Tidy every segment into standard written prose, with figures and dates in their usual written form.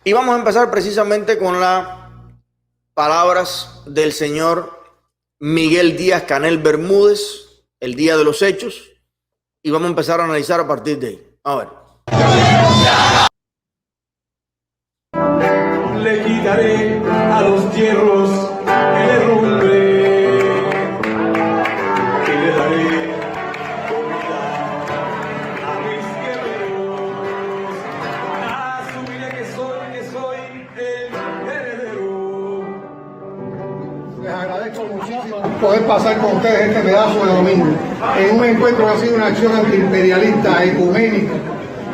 Y vamos a empezar precisamente con las palabras del señor Miguel Díaz-Canel Bermúdez, el día de los hechos, y vamos a empezar a analizar a partir de ahí. A ver. Le quitaré a los hierros el herrumbre y le daré comida a mis guerreros. Asumiré que soy el heredero. Les agradezco muchísimo poder pasar con ustedes este pedazo de domingo en un encuentro que ha sido una acción antiimperialista, ecuménica.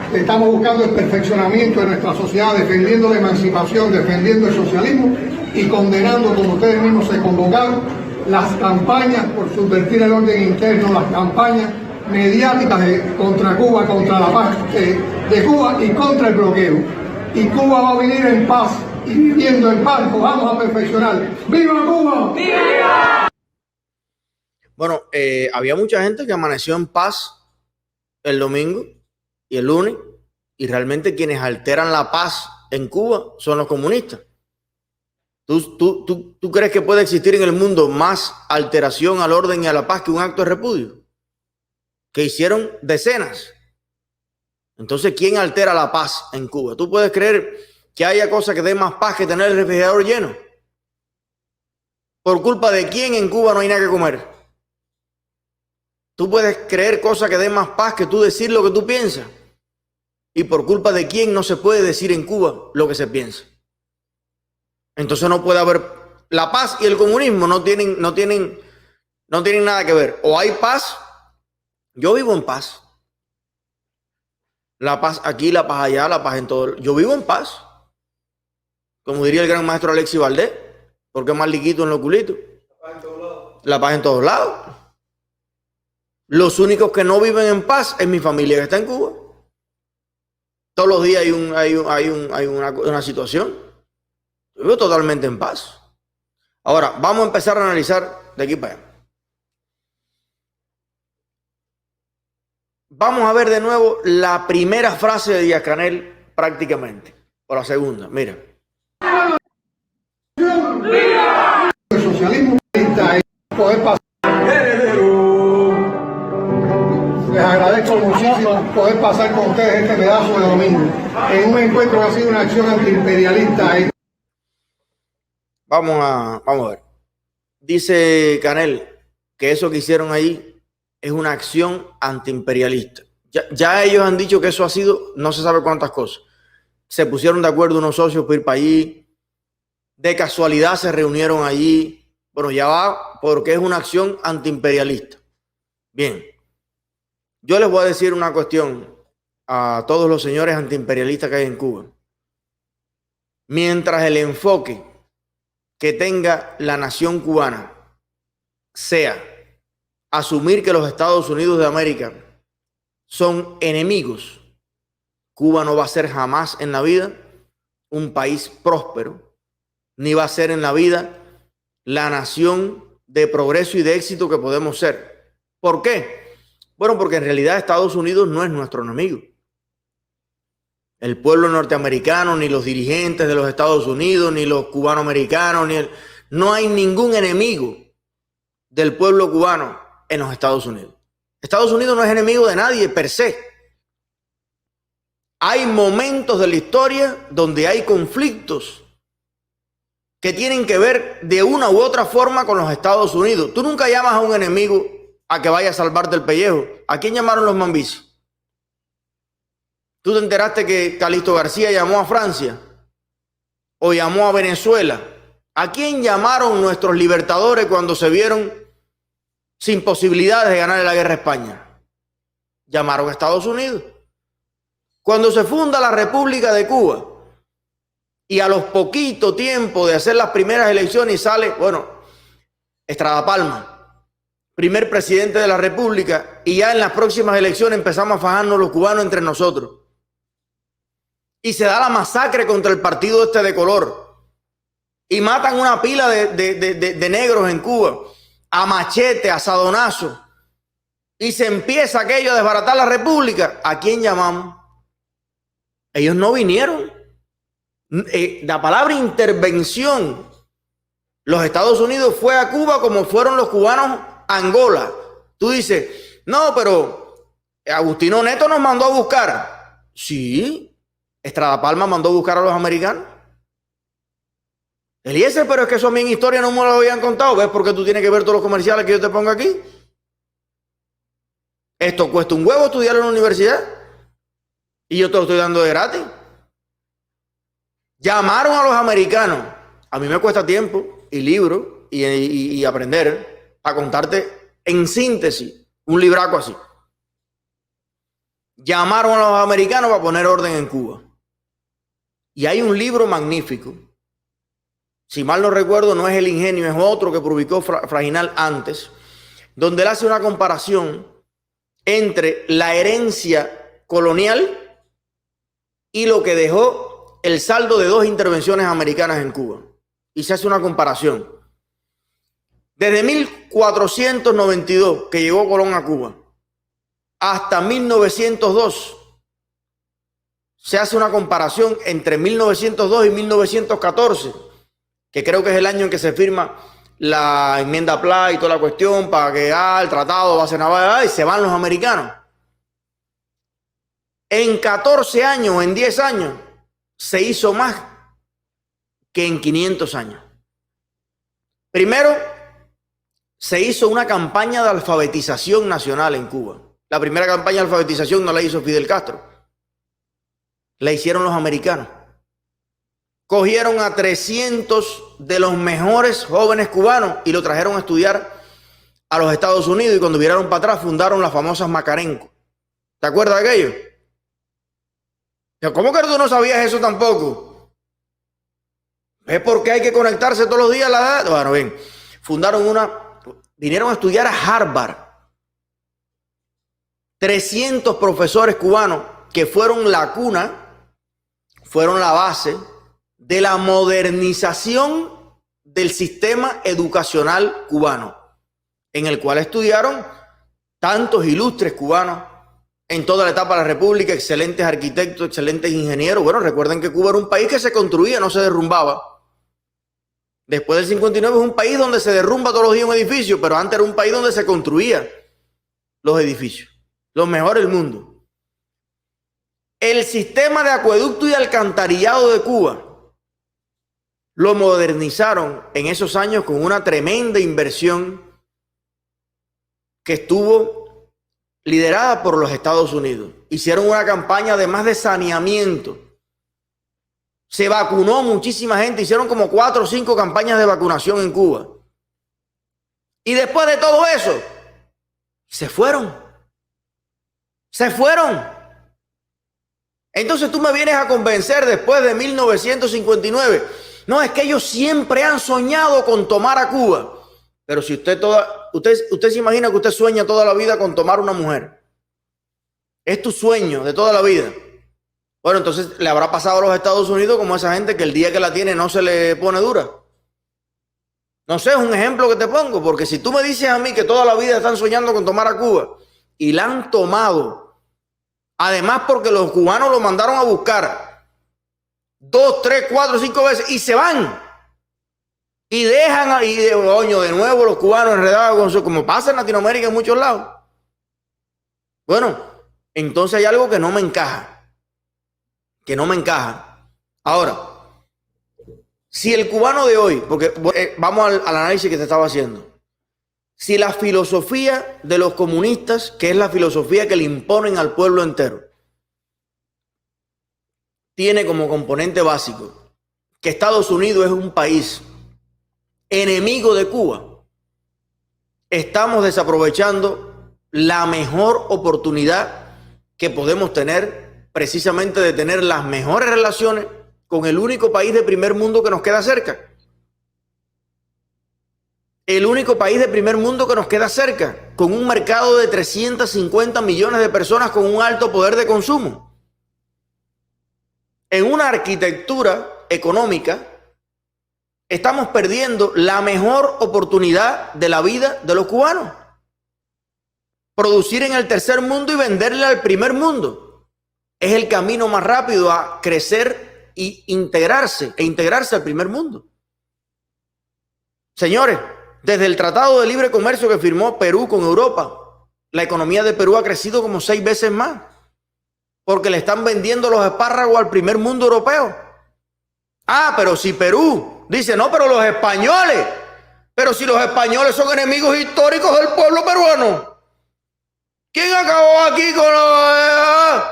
Estamos buscando el perfeccionamiento de nuestra sociedad, defendiendo la emancipación, defendiendo el socialismo y condenando, como ustedes mismos se convocaron, las campañas por subvertir el orden interno, las campañas mediáticas contra Cuba, contra la paz de Cuba y contra el bloqueo. Y Cuba va a vivir en paz y viviendo en paz, vamos a perfeccionar. ¡Viva Cuba! ¡Viva! Bueno, había mucha gente que amaneció en paz el domingo y el lunes, y realmente quienes alteran la paz en Cuba son los comunistas. ¿Tú crees que puede existir en el mundo más alteración al orden y a la paz que un acto de repudio? Que hicieron decenas. Entonces, ¿quién altera la paz en Cuba? ¿Tú puedes creer que haya cosa que dé más paz que tener el refrigerador lleno? ¿Por culpa de quién en Cuba no hay nada que comer? ¿Tú puedes creer cosa que dé más paz que tú decir lo que tú piensas? ¿Y por culpa de quién no se puede decir en Cuba lo que se piensa? Entonces no puede haber... La paz y el comunismo no tienen nada que ver. O hay paz. Yo vivo en paz. La paz aquí, la paz allá, la paz en todo. Yo vivo en paz. Como diría el gran maestro Alexis Valdés. Porque es más liquito en los culitos. La paz en todos lados. Los únicos que no viven en paz es mi familia que está en Cuba. Todos los días hay una situación. Yo vivo totalmente en paz. Ahora, vamos a empezar a analizar de aquí para allá. Vamos a ver de nuevo la primera frase de Díaz-Canel prácticamente. O la segunda, mira. El socialismo es poder pasar. Les agradezco muchísimo poder pasar con ustedes este pedazo de domingo en un encuentro que ha sido una acción antiimperialista. Vamos a ver. Dice Canel que eso que hicieron ahí es una acción antiimperialista. Ya ellos han dicho que eso ha sido no se sabe cuántas cosas. Se pusieron de acuerdo unos socios para ir para allí. De casualidad se reunieron allí. Bueno, ya va porque es una acción antiimperialista. Bien. Yo les voy a decir una cuestión a todos los señores antiimperialistas que hay en Cuba. Mientras el enfoque que tenga la nación cubana sea asumir que los Estados Unidos de América son enemigos, Cuba no va a ser jamás en la vida un país próspero, ni va a ser en la vida la nación de progreso y de éxito que podemos ser. ¿Por qué? Bueno, porque en realidad Estados Unidos no es nuestro enemigo. El pueblo norteamericano, ni los dirigentes de los Estados Unidos, ni los cubanoamericanos, no hay ningún enemigo del pueblo cubano en los Estados Unidos. Estados Unidos no es enemigo de nadie per se. Hay momentos de la historia donde hay conflictos que tienen que ver de una u otra forma con los Estados Unidos. Tú nunca llamas a un enemigo a que vaya a salvarte el pellejo. ¿A quién llamaron los mambis? ¿Tú te enteraste que Calixto García llamó a Francia? ¿O llamó a Venezuela? ¿A quién llamaron nuestros libertadores cuando se vieron sin posibilidades de ganar la guerra a España? Llamaron a Estados Unidos. Cuando se funda la República de Cuba y a los poquito tiempo de hacer las primeras elecciones sale, bueno, Estrada Palma, primer presidente de la República, y ya en las próximas elecciones empezamos a fajarnos los cubanos entre nosotros. Y se da la masacre contra el partido este de color. Y matan una pila de negros en Cuba, a machete, a sadonazo. Y se empieza aquello a desbaratar la República. ¿A quién llamamos? Ellos no vinieron. La palabra intervención, los Estados Unidos fue a Cuba como fueron los cubanos a Angola. Tú dices, no, pero Agustino Neto nos mandó a buscar. Sí, Estrada Palma mandó a buscar a los americanos. Eliezer, pero es que eso a mí en historia no me lo habían contado. ¿Ves por qué tú tienes que ver todos los comerciales que yo te pongo aquí? Esto cuesta un huevo estudiarlo en la universidad y yo te lo estoy dando de gratis. Llamaron a los americanos. A mí me cuesta tiempo y libros y aprender a contarte en síntesis un libraco así. Llamaron a los americanos para poner orden en Cuba. Y hay un libro magnífico. Si mal no recuerdo, no es El Ingenio, es otro que publicó Fraginal antes, donde él hace una comparación entre la herencia colonial y lo que dejó el saldo de 2 intervenciones americanas en Cuba. Y se hace una comparación. Desde 1492, que llegó Colón a Cuba, hasta 1902, se hace una comparación entre 1902 y 1914, que creo que es el año en que se firma la enmienda Pla y toda la cuestión para que el tratado base naval y se van los americanos. En 14 años, en 10 años, se hizo más que en 500 años. Primero, se hizo una campaña de alfabetización nacional en Cuba. La primera campaña de alfabetización no la hizo Fidel Castro, la hicieron los americanos. Cogieron a 300 de los mejores jóvenes cubanos y lo trajeron a estudiar a los Estados Unidos, y cuando viraron para atrás fundaron las famosas Macarenco. ¿Te acuerdas de aquello? ¿Cómo que tú no sabías eso tampoco? ¿Ves por qué hay que conectarse todos los días a la edad? Bueno, bien, vinieron a estudiar a Harvard. 300 profesores cubanos que fueron la cuna, fueron la base de la modernización del sistema educacional cubano, en el cual estudiaron tantos ilustres cubanos en toda la etapa de la República, excelentes arquitectos, excelentes ingenieros. Bueno, recuerden que Cuba era un país que se construía, no se derrumbaba. Después del 59 es un país donde se derrumba todos los días un edificio, pero antes era un país donde se construía los edificios, los mejores del mundo. El sistema de acueducto y alcantarillado de Cuba lo modernizaron en esos años con una tremenda inversión que estuvo liderada por los Estados Unidos. Hicieron una campaña además de saneamiento. Se vacunó muchísima gente, hicieron como 4 o 5 campañas de vacunación en Cuba. Y después de todo eso, se fueron. Se fueron. Entonces tú me vienes a convencer después de 1959, no, es que ellos siempre han soñado con tomar a Cuba. Pero si usted se imagina que usted sueña toda la vida con tomar una mujer. Es tu sueño de toda la vida. Bueno, entonces le habrá pasado a los Estados Unidos como esa gente que el día que la tiene no se le pone dura. No sé, es un ejemplo que te pongo, porque si tú me dices a mí que toda la vida están soñando con tomar a Cuba y la han tomado, además porque los cubanos lo mandaron a buscar 2, 3, 4, 5 veces y se van y dejan ahí de nuevo los cubanos enredados con su, como pasa en Latinoamérica en muchos lados. Bueno, entonces hay algo que no me encaja, Ahora, si el cubano de hoy, porque vamos al análisis que te estaba haciendo, si la filosofía de los comunistas, que es la filosofía que le imponen al pueblo entero, tiene como componente básico que Estados Unidos es un país enemigo de Cuba, estamos desaprovechando la mejor oportunidad que podemos tener, precisamente de tener las mejores relaciones con el único país de primer mundo que nos queda cerca. El único país de primer mundo que nos queda cerca, con un mercado de 350 millones de personas con un alto poder de consumo. En una arquitectura económica, estamos perdiendo la mejor oportunidad de la vida de los cubanos. Producir en el tercer mundo y venderle al primer mundo es el camino más rápido a crecer y integrarse al primer mundo. Señores, desde el Tratado de Libre Comercio que firmó Perú con Europa, la economía de Perú ha crecido como 6 veces más, porque le están vendiendo los espárragos al primer mundo europeo. Ah, pero si Perú dice, no, pero los españoles, pero si los españoles son enemigos históricos del pueblo peruano, ¿quién acabó aquí con los...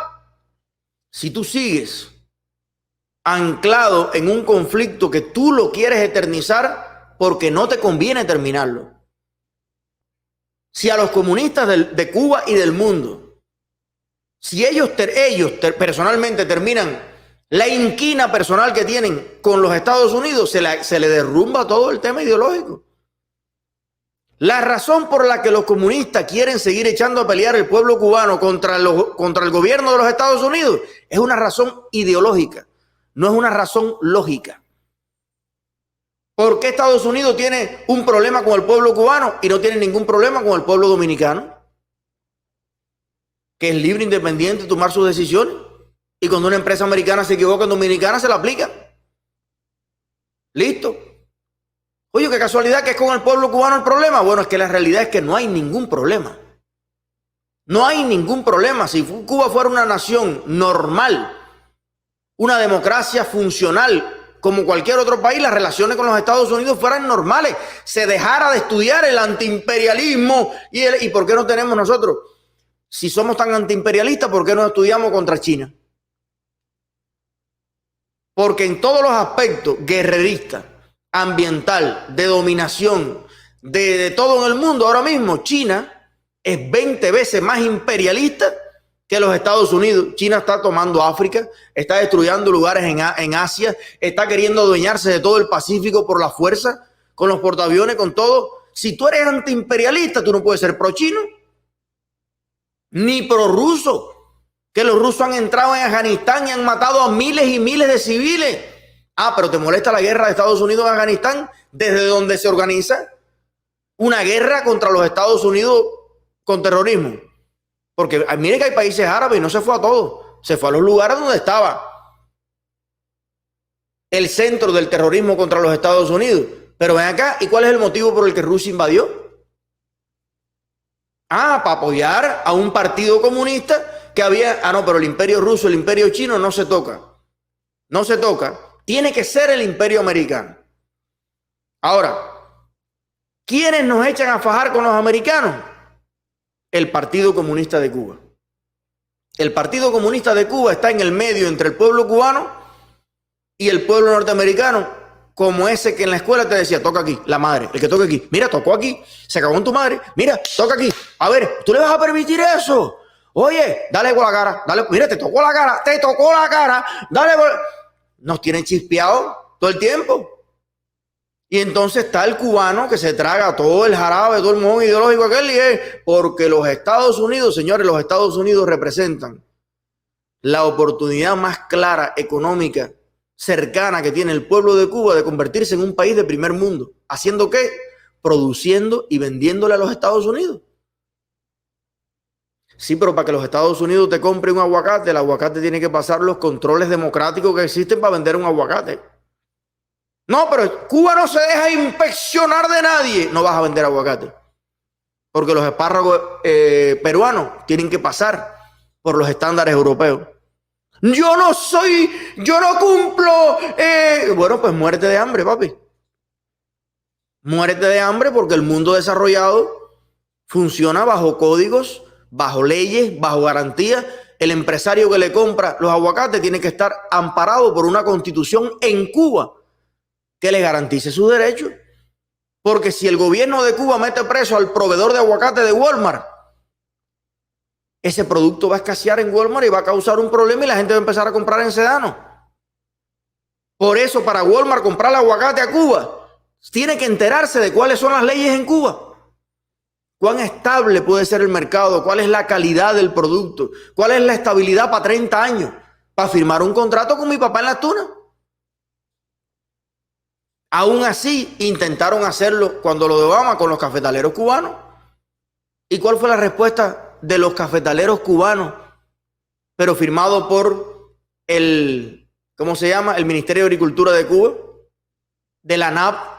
Si tú sigues anclado en un conflicto que tú lo quieres eternizar porque no te conviene terminarlo. Si a los comunistas de Cuba y del mundo, si ellos personalmente terminan la inquina personal que tienen con los Estados Unidos, se le derrumba todo el tema ideológico. La razón por la que los comunistas quieren seguir echando a pelear el pueblo cubano contra el gobierno de los Estados Unidos es una razón ideológica, no es una razón lógica. ¿Por qué Estados Unidos tiene un problema con el pueblo cubano y no tiene ningún problema con el pueblo dominicano? Que es libre, independiente de tomar sus decisiones. Y cuando una empresa americana se equivoca en dominicana, se la aplica. Listo. Oye, qué casualidad que es con el pueblo cubano el problema. Bueno, es que la realidad es que no hay ningún problema. No hay ningún problema. Si Cuba fuera una nación normal, una democracia funcional, como cualquier otro país, las relaciones con los Estados Unidos fueran normales. Se dejara de estudiar el antiimperialismo. ¿Y por qué no tenemos nosotros? Si somos tan antiimperialistas, ¿por qué no estudiamos contra China? Porque en todos los aspectos guerreristas, ambiental, de dominación, de todo en el mundo, ahora mismo China es 20 veces más imperialista que los Estados Unidos. China está tomando África, está destruyendo lugares en Asia, está queriendo adueñarse de todo el Pacífico por la fuerza, con los portaaviones, con todo. Si tú eres antiimperialista, tú no puedes ser pro-chino, ni pro-ruso, que los rusos han entrado en Afganistán y han matado a miles y miles de civiles. Ah, pero ¿te molesta la guerra de Estados Unidos en Afganistán? ¿Desde donde se organiza una guerra contra los Estados Unidos con terrorismo? Porque mire que hay países árabes y no se fue a todos, se fue a los lugares donde estaba el centro del terrorismo contra los Estados Unidos. Pero ven acá, ¿y cuál es el motivo por el que Rusia invadió? Ah, para apoyar a un partido comunista que había... Ah, no, pero el imperio ruso, el imperio chino no se toca. No se toca. Tiene que ser el imperio americano. Ahora, ¿quiénes nos echan a fajar con los americanos? El Partido Comunista de Cuba. El Partido Comunista de Cuba está en el medio entre el pueblo cubano y el pueblo norteamericano, como ese que en la escuela te decía, toca aquí, la madre, el que toca aquí. Mira, tocó aquí, se cagó en tu madre. Mira, toca aquí. A ver, ¿tú le vas a permitir eso? Oye, dale con la cara, dale, mira, te tocó la cara, dale. Nos tienen chispeados todo el tiempo. Y entonces está el cubano que se traga todo el jarabe, todo el mojón ideológico aquel, y es porque los Estados Unidos, señores, los Estados Unidos representan la oportunidad más clara, económica, cercana que tiene el pueblo de Cuba de convertirse en un país de primer mundo. ¿Haciendo qué? Produciendo y vendiéndole a los Estados Unidos. Sí, pero para que los Estados Unidos te compre un aguacate, el aguacate tiene que pasar los controles democráticos que existen para vender un aguacate. No, pero Cuba no se deja inspeccionar de nadie. No vas a vender aguacate. Porque los espárragos peruanos tienen que pasar por los estándares europeos. Yo no cumplo. Bueno, pues muérete de hambre, papi. Muérete de hambre porque el mundo desarrollado funciona bajo códigos, bajo leyes, bajo garantías. El empresario que le compra los aguacates tiene que estar amparado por una constitución en Cuba que le garantice sus derechos. Porque si el gobierno de Cuba mete preso al proveedor de aguacate de Walmart, ese producto va a escasear en Walmart y va a causar un problema y la gente va a empezar a comprar en sedano. Por eso, para Walmart comprar el aguacate a Cuba, tiene que enterarse de cuáles son las leyes en Cuba. ¿Cuán estable puede ser el mercado? ¿Cuál es la calidad del producto? ¿Cuál es la estabilidad para 30 años? Para firmar un contrato con mi papá en las tunas. Aún así, intentaron hacerlo cuando lo de Obama con los cafetaleros cubanos. ¿Y cuál fue la respuesta de los cafetaleros cubanos? Pero firmado por el ¿cómo se llama? El Ministerio de Agricultura de Cuba, de la ANAP,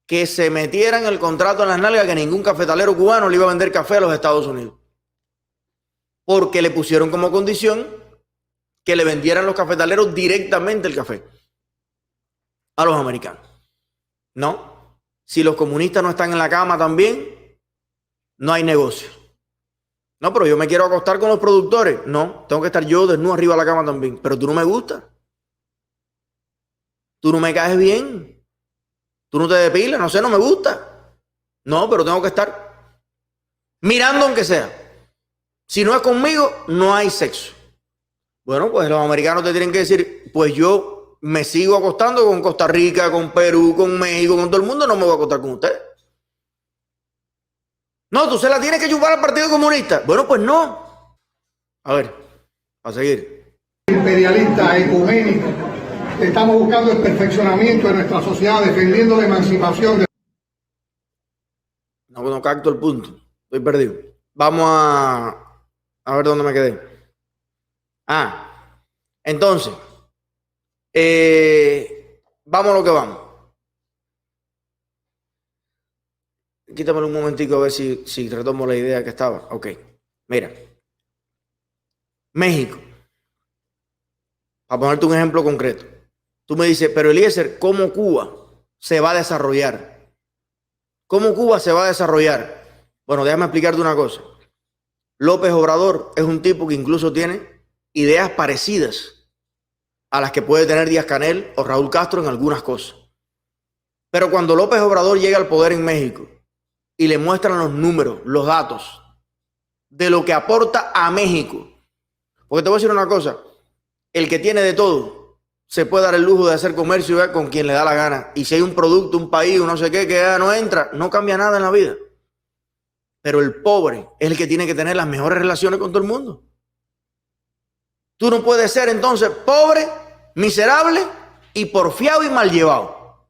que se metiera en el contrato en las nalgas que ningún cafetalero cubano le iba a vender café a los Estados Unidos. Porque le pusieron como condición que le vendieran los cafetaleros directamente el café a los americanos. No. Si los comunistas no están en la cama también, no hay negocio. No, pero yo me quiero acostar con los productores. No, tengo que estar yo desnudo arriba de la cama también. Pero tú no me gustas. Tú no me caes bien. Tú no te depilas, no sé, no me gusta. No, pero tengo que estar mirando aunque sea. Si no es conmigo, no hay sexo. Bueno, pues los americanos te tienen que decir, pues yo me sigo acostando con Costa Rica, con Perú, con México, con todo el mundo, no me voy a acostar con ustedes. No, tú se la tienes que chupar al Partido Comunista. Bueno, pues no. A ver, a seguir. Imperialista, ecuménica. Estamos buscando el perfeccionamiento de nuestra sociedad, defendiendo la emancipación. No capto el punto. Estoy perdido. Vamos a ver dónde me quedé. Entonces, vamos a lo que vamos. Quítamelo un momentico a ver si retomo la idea que estaba. Ok, mira. México. Para ponerte un ejemplo concreto. Tú me dices, pero Eliezer, ¿cómo Cuba se va a desarrollar? ¿Cómo Cuba se va a desarrollar? Bueno, déjame explicarte una cosa. López Obrador es un tipo que incluso tiene ideas parecidas a las que puede tener Díaz-Canel o Raúl Castro en algunas cosas. Pero cuando López Obrador llega al poder en México y le muestran los números, los datos de lo que aporta a México, porque te voy a decir una cosa, el que tiene de todo se puede dar el lujo de hacer comercio con quien le da la gana, y si hay un producto, un país, un no sé qué, que ya no entra, no cambia nada en la vida. Pero el pobre es el que tiene que tener las mejores relaciones con todo el mundo. Tú no puedes ser entonces pobre, miserable y porfiado y mal llevado.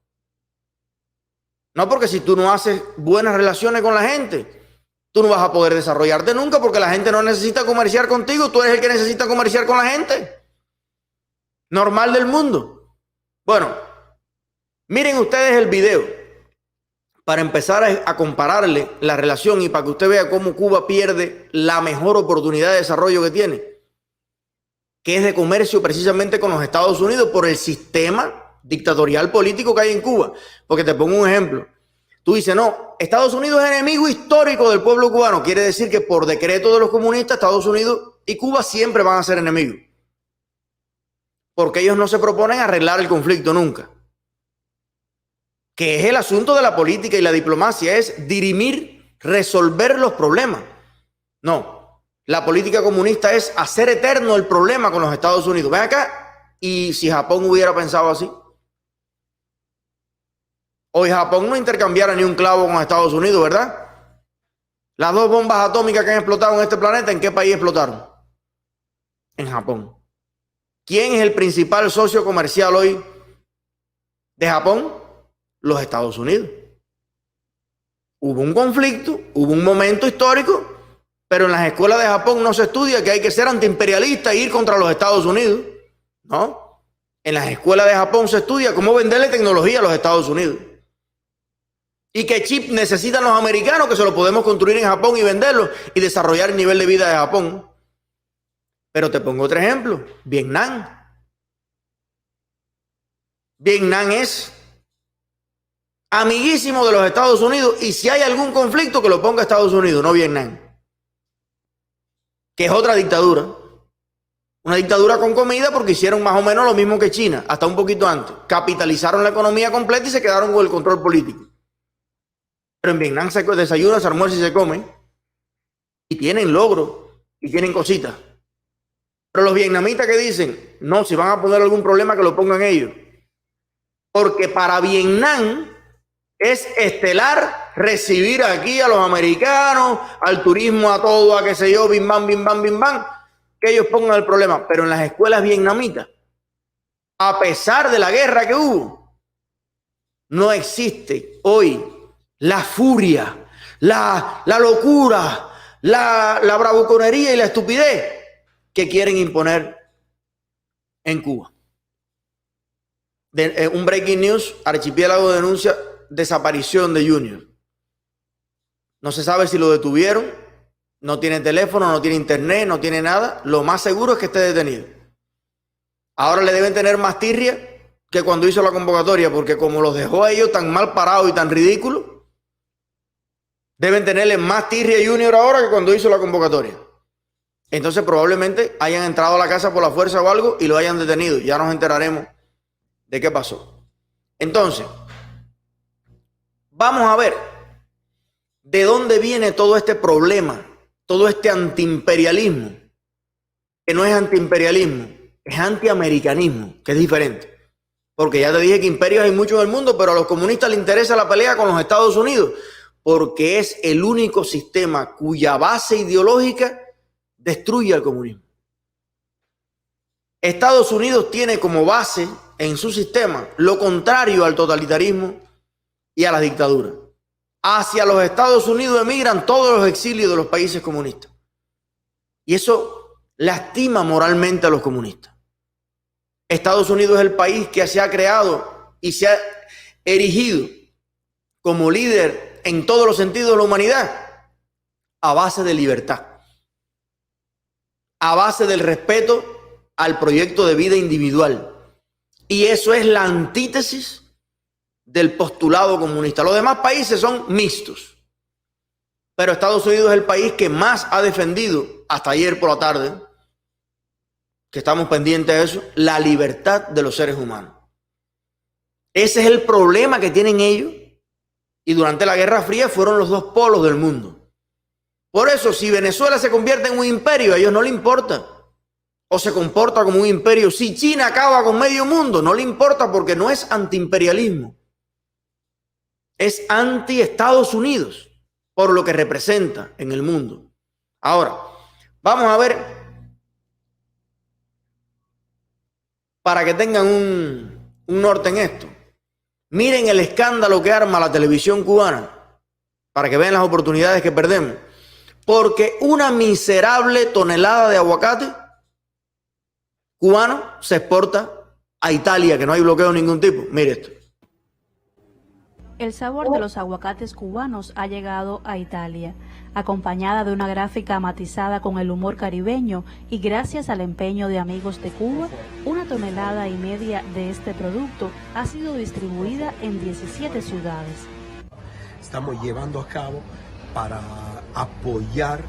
No, porque si tú no haces buenas relaciones con la gente, tú no vas a poder desarrollarte nunca, porque la gente no necesita comerciar contigo, tú eres el que necesita comerciar con la gente. Normal del mundo. Bueno, miren ustedes el video para empezar a compararle la relación y para que usted vea cómo Cuba pierde la mejor oportunidad de desarrollo que tiene, que es de comercio precisamente con los Estados Unidos por el sistema dictatorial político que hay en Cuba. Porque te pongo un ejemplo. Tú dices, no, Estados Unidos es enemigo histórico del pueblo cubano. Quiere decir que por decreto de los comunistas, Estados Unidos y Cuba siempre van a ser enemigos. Porque ellos no se proponen arreglar el conflicto nunca. Que es el asunto de la política y la diplomacia, es dirimir, resolver los problemas. No, la política comunista es hacer eterno el problema con los Estados Unidos. Ven acá, y si Japón hubiera pensado así. Hoy Japón no intercambiara ni un clavo con Estados Unidos, ¿verdad? Las 2 bombas atómicas que han explotado en este planeta, ¿en qué país explotaron? En Japón. ¿Quién es el principal socio comercial hoy de Japón? Los Estados Unidos. Hubo un conflicto, hubo un momento histórico, pero en las escuelas de Japón no se estudia que hay que ser antiimperialista e ir contra los Estados Unidos. No. En las escuelas de Japón se estudia cómo venderle tecnología a los Estados Unidos. Y qué chip necesitan los americanos, que se lo podemos construir en Japón y venderlo y desarrollar el nivel de vida de Japón. Pero te pongo otro ejemplo, Vietnam. Vietnam es amiguísimo de los Estados Unidos, y si hay algún conflicto que lo ponga Estados Unidos, no Vietnam. Que es otra dictadura. Una dictadura con comida, porque hicieron más o menos lo mismo que China, hasta un poquito antes. Capitalizaron la economía completa y se quedaron con el control político. Pero en Vietnam se desayuna, se almuerza y se come. Y tienen logros y tienen cositas. Pero los vietnamitas que dicen, no, si van a poner algún problema que lo pongan ellos. Porque para Vietnam es estelar recibir aquí a los americanos, al turismo, a todo, a qué sé yo, bim bam, que ellos pongan el problema. Pero en las escuelas vietnamitas, a pesar de la guerra que hubo, no existe hoy la furia, la locura, la bravuconería y la estupidez que quieren imponer en Cuba. Un breaking news, Archipiélago denuncia desaparición de Junior. No se sabe si lo detuvieron, no tiene teléfono, no tiene internet, no tiene nada. Lo más seguro es que esté detenido. Ahora le deben tener más tirria que cuando hizo la convocatoria, porque como los dejó a ellos tan mal parados y tan ridículos, deben tenerle más tirria a Junior ahora que cuando hizo la convocatoria. Entonces probablemente hayan entrado a la casa por la fuerza o algo y lo hayan detenido. Ya nos enteraremos de qué pasó. Entonces, vamos a ver de dónde viene todo este problema, todo este antiimperialismo, que no es antiimperialismo, es antiamericanismo, que es diferente. Porque ya te dije que imperios hay muchos en el mundo, pero a los comunistas les interesa la pelea con los Estados Unidos, porque es el único sistema cuya base ideológica destruye al comunismo. Estados Unidos tiene como base en su sistema lo contrario al totalitarismo y a la dictadura. Hacia los Estados Unidos emigran todos los exilios de los países comunistas. Y eso lastima moralmente a los comunistas. Estados Unidos es el país que se ha creado y se ha erigido como líder en todos los sentidos de la humanidad a base de libertad, a base del respeto al proyecto de vida individual. Y eso es la antítesis del postulado comunista. Los demás países son mixtos, pero Estados Unidos es el país que más ha defendido, hasta ayer por la tarde, que estamos pendientes de eso, la libertad de los seres humanos. Ese es el problema que tienen ellos, y durante la Guerra Fría fueron los dos polos del mundo. Por eso, si Venezuela se convierte en un imperio, a ellos no les importa, o se comporta como un imperio. Si China acaba con medio mundo, no le importa, porque no es antiimperialismo, es anti-Estados Unidos, por lo que representa en el mundo. Ahora, vamos a ver, para que tengan un norte en esto. Miren el escándalo que arma la televisión cubana, para que vean las oportunidades que perdemos. Porque una miserable tonelada de aguacate cubano se exporta a Italia, que no hay bloqueo de ningún tipo. Mire esto. El sabor de los aguacates cubanos ha llegado a Italia, acompañada de una gráfica matizada con el humor caribeño, y gracias al empeño de amigos de Cuba, 1,5 toneladas de este producto ha sido distribuida en 17 ciudades. Estamos llevando a cabo para apoyar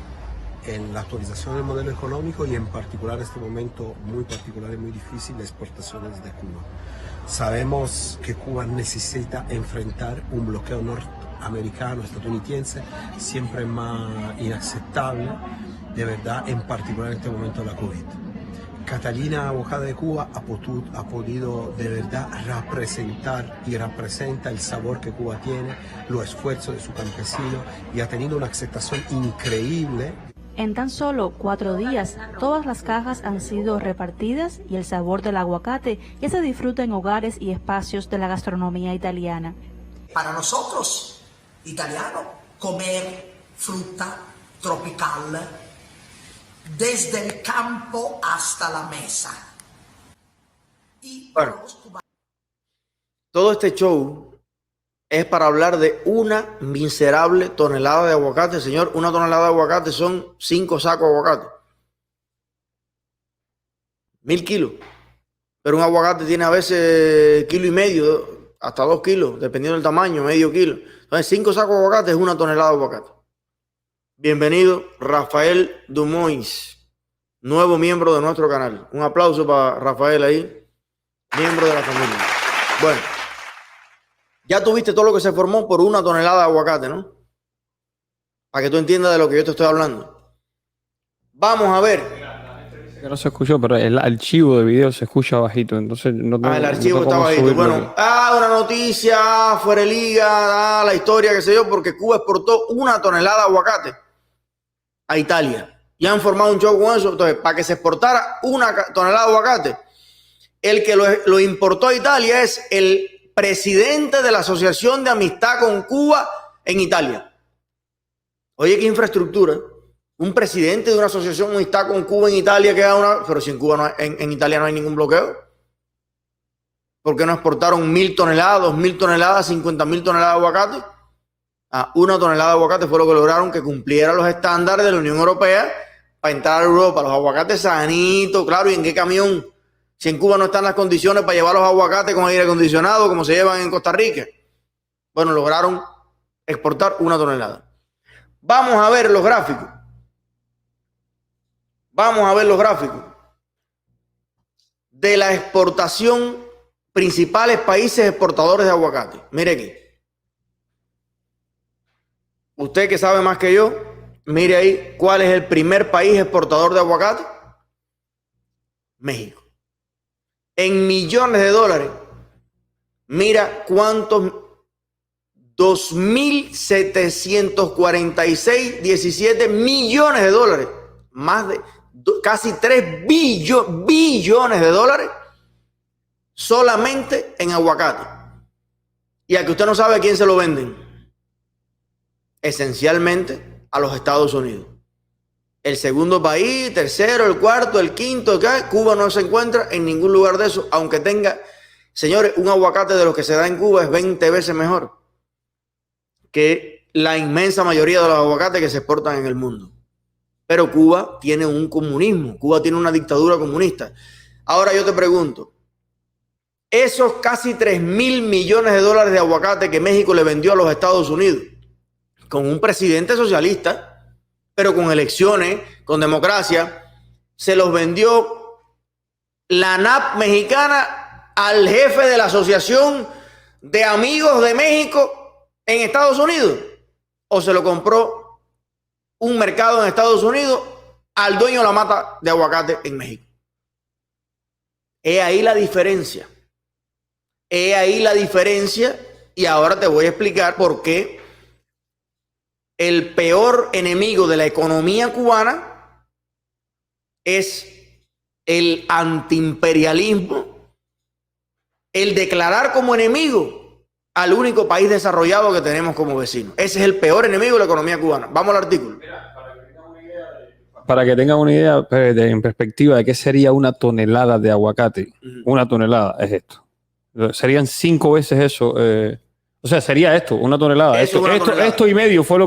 en la actualización del modelo económico y en particular en este momento muy particular y muy difícil de exportaciones de Cuba. Sabemos que Cuba necesita enfrentar un bloqueo norteamericano, estadounidense, siempre más inaceptable, de verdad, en particular en este momento de la COVID. Catalina Abogada de Cuba ha podido de verdad representar y representa el sabor que Cuba tiene, los esfuerzos de su campesino, y ha tenido una aceptación increíble. En tan solo 4 días, todas las cajas han sido repartidas y el sabor del aguacate ya se disfruta en hogares y espacios de la gastronomía italiana. Para nosotros, italianos, comer fruta tropical desde el campo hasta la mesa. Y bueno, todo este show es para hablar de una miserable tonelada de aguacate. Señor, 1 tonelada de aguacate son 5 sacos de aguacate. 1000 kilos. Pero un aguacate tiene a veces 1,5 kilos, hasta 2 kilos, dependiendo del tamaño, medio kilo. Entonces, 5 sacos de aguacate es 1 tonelada de aguacate. Bienvenido, Rafael Dumois, nuevo miembro de nuestro canal. Un aplauso para Rafael ahí, miembro de la familia. Bueno, ya tuviste todo lo que se formó por 1 tonelada de aguacate, ¿no? Para que tú entiendas de lo que yo te estoy hablando. Vamos a ver. No se escuchó, pero el archivo de video se escucha bajito, entonces no tengo, el archivo no está bajito. Bueno, una noticia fuera de liga, la historia, qué sé yo, porque Cuba exportó 1 tonelada de aguacate a Italia. Y han formado un show con eso. Entonces, para que se exportara 1 tonelada de aguacate, el que lo importó a Italia es el presidente de la Asociación de Amistad con Cuba en Italia. Oye, qué infraestructura. Un presidente de una asociación de amistad con Cuba en Italia que haga una... Pero si en Cuba no hay, en Italia no hay ningún bloqueo. ¿Por qué no exportaron 1.000 toneladas, 2.000 toneladas, 50.000 toneladas de aguacate? 1 tonelada de aguacate fue lo que lograron que cumpliera los estándares de la Unión Europea para entrar a Europa. Los aguacates sanitos, claro, ¿y en qué camión? Si en Cuba no están las condiciones para llevar los aguacates con aire acondicionado como se llevan en Costa Rica. Bueno, lograron exportar 1 tonelada. Vamos a ver los gráficos. Vamos a ver los gráficos de la exportación, principales países exportadores de aguacate. Mire aquí. Usted que sabe más que yo, mire ahí cuál es el primer país exportador de aguacate. México. En millones de dólares. Mira cuántos. 2.746,17 millones de dólares. Más de casi 3 billones de dólares solamente en aguacate. Y a que usted no sabe a quién se lo venden. Esencialmente a los Estados Unidos. El segundo país, tercero, el cuarto, el quinto, acá, Cuba no se encuentra en ningún lugar de eso, aunque tenga, señores, un aguacate de los que se da en Cuba es 20 veces mejor que la inmensa mayoría de los aguacates que se exportan en el mundo. Pero Cuba tiene un comunismo, Cuba tiene una dictadura comunista. Ahora yo te pregunto, esos casi 3.000 millones de dólares de aguacate que México le vendió a los Estados Unidos, con un presidente socialista, pero con elecciones, con democracia, se los vendió la ANAP mexicana al jefe de la Asociación de Amigos de México en Estados Unidos, o se lo compró un mercado en Estados Unidos al dueño de la mata de aguacate en México. He ahí la diferencia. He ahí la diferencia, y ahora te voy a explicar por qué el peor enemigo de la economía cubana es el antiimperialismo, el declarar como enemigo al único país desarrollado que tenemos como vecino. Ese es el peor enemigo de la economía cubana. Vamos al artículo. Para que tengan una idea en perspectiva de qué sería 1 tonelada de aguacate. 1 tonelada es esto. Serían 5 veces eso. O sea, sería esto, 1 tonelada. Esto y medio fue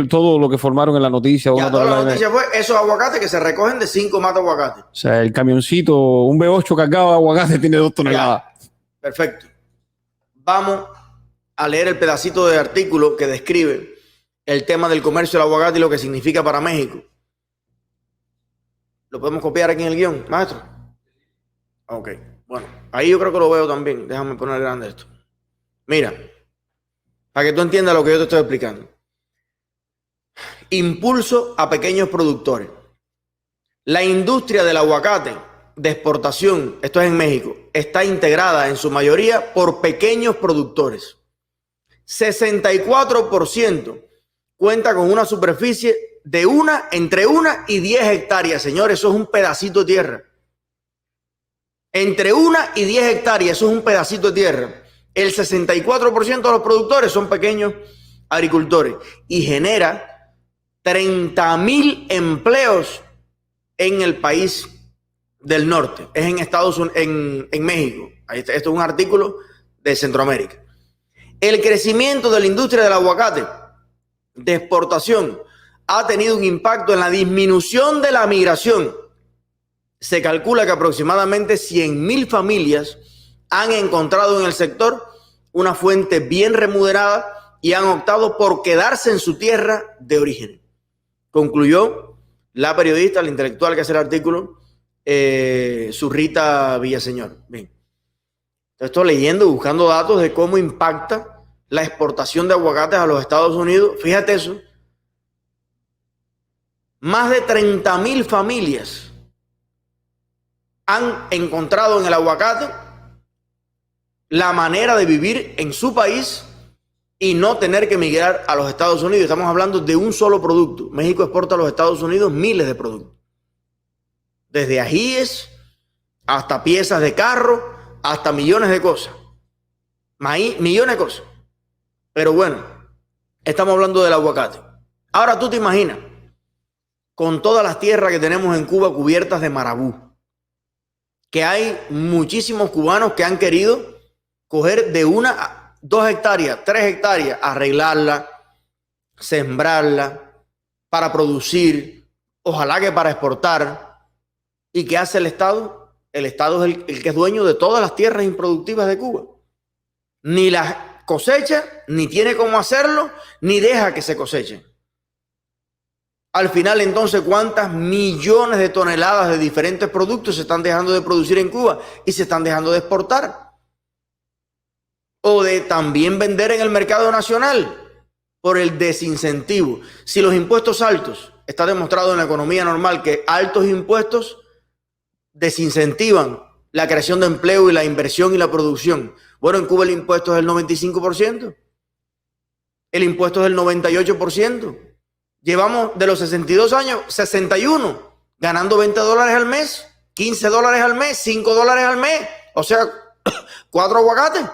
todo lo que formaron en la noticia. Ya, toda la noticia fue esos aguacates que se recogen de 5 matas de aguacate. O sea, el camioncito, un V8 cargado de aguacate tiene 2 toneladas. Ya. Perfecto. Vamos a leer el pedacito de artículo que describe el tema del comercio del aguacate y lo que significa para México. ¿Lo podemos copiar aquí en el guión, maestro? Ok, bueno, ahí yo creo que lo veo también. Déjame poner grande esto. Mira, para que tú entiendas lo que yo te estoy explicando. Impulso a pequeños productores. La industria del aguacate de exportación, esto es en México, está integrada en su mayoría por pequeños productores. 64% cuenta con una superficie de entre 1 y 10 hectáreas, señores, eso es un pedacito de tierra. Entre 1 y 10 hectáreas, eso es un pedacito de tierra. El 64% de los productores son pequeños agricultores y genera 30.000 empleos en el país del norte. Es en Estados Unidos, en México. Esto es un artículo de Centroamérica. El crecimiento de la industria del aguacate de exportación ha tenido un impacto en la disminución de la migración. Se calcula que aproximadamente 100.000 familias han encontrado en el sector una fuente bien remunerada y han optado por quedarse en su tierra de origen. Concluyó la periodista, la intelectual que hace el artículo, Zurrita Villaseñor. Bien. Estoy leyendo, buscando datos de cómo impacta la exportación de aguacates a los Estados Unidos. Fíjate eso. Más de 30.000 familias han encontrado en el aguacate la manera de vivir en su país y no tener que emigrar a los Estados Unidos. Estamos hablando de un solo producto. México exporta a los Estados Unidos miles de productos. Desde ajíes hasta piezas de carro, hasta millones de cosas. Maíz, millones de cosas. Pero bueno, estamos hablando del aguacate. Ahora tú te imaginas, con todas las tierras que tenemos en Cuba cubiertas de marabú, que hay muchísimos cubanos que han querido coger de 1 a 2 hectáreas, 3 hectáreas, arreglarla, sembrarla para producir, ojalá que para exportar. ¿Y qué hace el Estado? El Estado es el que es dueño de todas las tierras improductivas de Cuba. Ni las cosecha, ni tiene cómo hacerlo, ni deja que se cosechen. Al final, entonces, ¿cuántas millones de toneladas de diferentes productos se están dejando de producir en Cuba y se están dejando de exportar? O de también vender en el mercado nacional por el desincentivo. Si los impuestos altos, está demostrado en la economía normal que altos impuestos desincentivan la creación de empleo y la inversión y la producción. Bueno, en Cuba el impuesto es del 95%. El impuesto es del 98%. Llevamos de los 62 años, 61, ganando $20 al mes, $15 al mes, $5 al mes. O sea, 4 aguacates.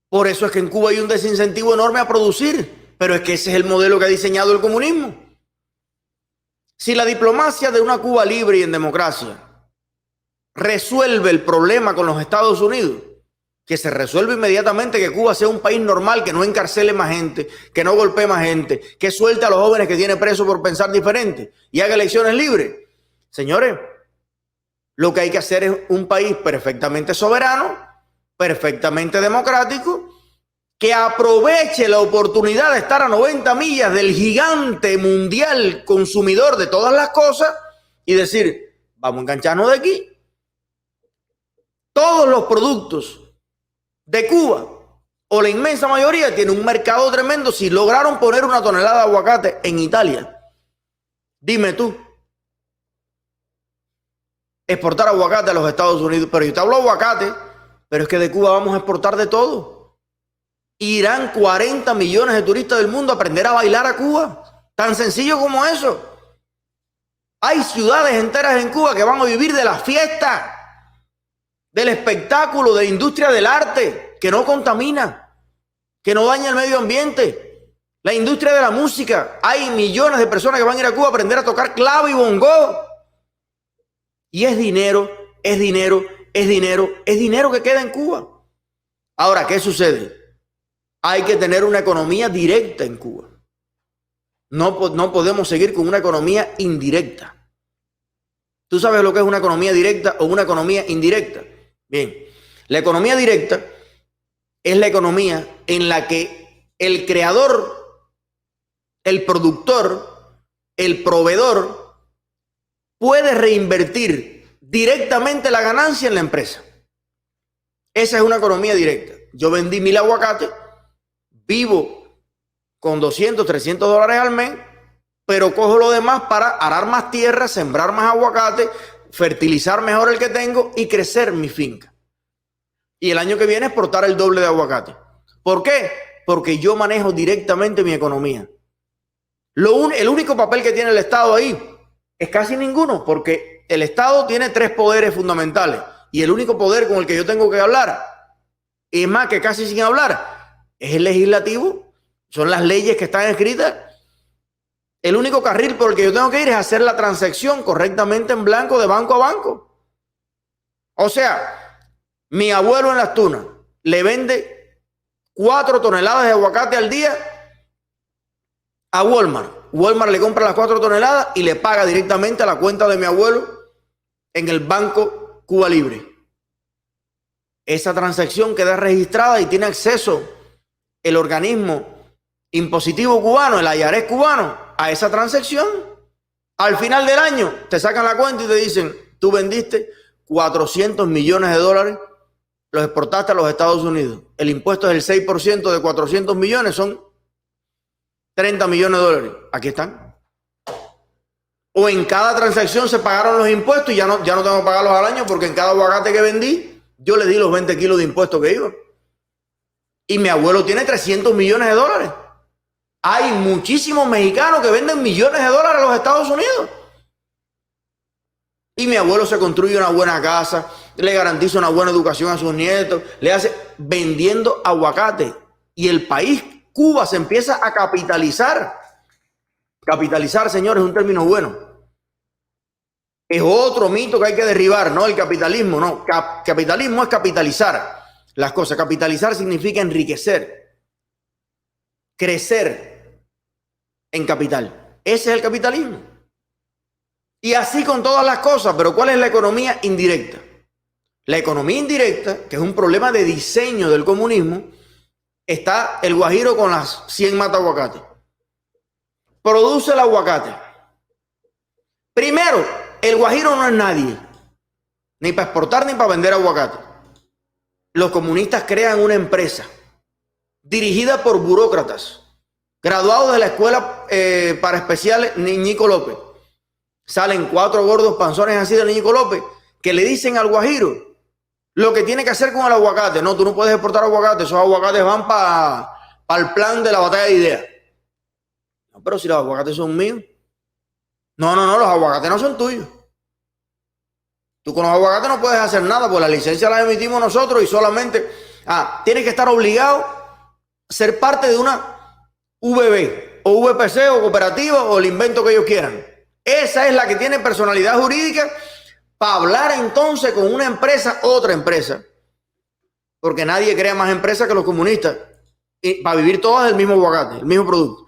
Por eso es que en Cuba hay un desincentivo enorme a producir. Pero es que ese es el modelo que ha diseñado el comunismo. Si la diplomacia de una Cuba libre y en democracia resuelve el problema con los Estados Unidos, que se resuelve inmediatamente, que Cuba sea un país normal, que no encarcele más gente, que no golpee más gente, que suelte a los jóvenes que tiene presos por pensar diferente y haga elecciones libres. Señores, lo que hay que hacer es un país perfectamente soberano, perfectamente democrático, que aproveche la oportunidad de estar a 90 millas del gigante mundial consumidor de todas las cosas y decir, vamos a engancharnos de aquí. Todos los productos de Cuba, o la inmensa mayoría, tienen un mercado tremendo. Si lograron poner 1 tonelada de aguacate en Italia, dime tú, exportar aguacate a los Estados Unidos. Pero yo te hablo de aguacate, pero es que de Cuba vamos a exportar de todo. Irán 40 millones de turistas del mundo a aprender a bailar a Cuba. Tan sencillo como eso. Hay ciudades enteras en Cuba que van a vivir de la fiesta, del espectáculo, de la industria del arte, que no contamina, que no daña el medio ambiente. La industria de la música. Hay millones de personas que van a ir a Cuba a aprender a tocar clave y bongo. Y es dinero, es dinero, es dinero, es dinero que queda en Cuba. Ahora, ¿qué sucede? Hay que tener una economía directa en Cuba. No podemos seguir con una economía indirecta. ¿Tú sabes lo que es una economía directa o una economía indirecta? Bien, la economía directa es la economía en la que el creador, el productor, el proveedor puede reinvertir directamente la ganancia en la empresa. Esa es una economía directa. Yo vendí 1000 aguacates, vivo con $200, $300 al mes, pero cojo lo demás para arar más tierra, sembrar más aguacate, fertilizar mejor el que tengo y crecer mi finca. Y el año que viene exportar el doble de aguacate. ¿Por qué? Porque yo manejo directamente mi economía. El único papel que tiene el Estado ahí es casi ninguno, porque el Estado tiene 3 poderes fundamentales y el único poder con el que yo tengo que hablar, y más que casi sin hablar, es el legislativo. Son las leyes que están escritas. El único carril por el que yo tengo que ir es hacer la transacción correctamente en blanco de banco a banco. O sea, mi abuelo en Las Tunas le vende 4 toneladas de aguacate al día a Walmart. Walmart le compra las 4 toneladas y le paga directamente a la cuenta de mi abuelo en el Banco Cuba Libre. Esa transacción queda registrada y tiene acceso el organismo impositivo cubano, el IRS cubano, a esa transacción. Al final del año te sacan la cuenta y te dicen, tú vendiste $400 millones, los exportaste a los Estados Unidos. El impuesto es el 6% de 400 millones, son $30 millones. Aquí están. O en cada transacción se pagaron los impuestos y ya no tengo que pagarlos al año, porque en cada aguacate que vendí yo le di los 20 kilos de impuestos que iban. Y mi abuelo tiene $300 millones. Hay muchísimos mexicanos que venden millones de dólares a los Estados Unidos. Y mi abuelo se construye una buena casa, le garantiza una buena educación a sus nietos, le hace vendiendo aguacate. Y el país, Cuba, se empieza a capitalizar. Capitalizar, señores, es un término bueno. Es otro mito que hay que derribar, ¿no? El capitalismo, no. Capitalismo es capitalizar las cosas. Capitalizar significa enriquecer, crecer en capital. Ese es el capitalismo. Y así con todas las cosas. Pero ¿cuál es la economía indirecta? La economía indirecta, que es un problema de diseño del comunismo, está el guajiro con las 100 matas de aguacate. Produce el aguacate. Primero, el guajiro no es nadie, ni para exportar ni para vender aguacate. Los comunistas crean una empresa dirigida por burócratas, graduados de la escuela para especiales Ñico López. Salen 4 gordos panzones así de Ñico López que le dicen al guajiro lo que tiene que hacer con el aguacate. No, tú no puedes exportar aguacate, esos aguacates van para el plan de la batalla de ideas. No, pero si los aguacates son míos. No, los aguacates no son tuyos. Tú con los aguacates no puedes hacer nada, pues la licencia la emitimos nosotros y solamente tienes que estar obligado a ser parte de una VB o VPC o cooperativa o el invento que ellos quieran. Esa es la que tiene personalidad jurídica para hablar entonces con una empresa, otra empresa, porque nadie crea más empresas que los comunistas, y para vivir todas del mismo aguacate, el mismo producto.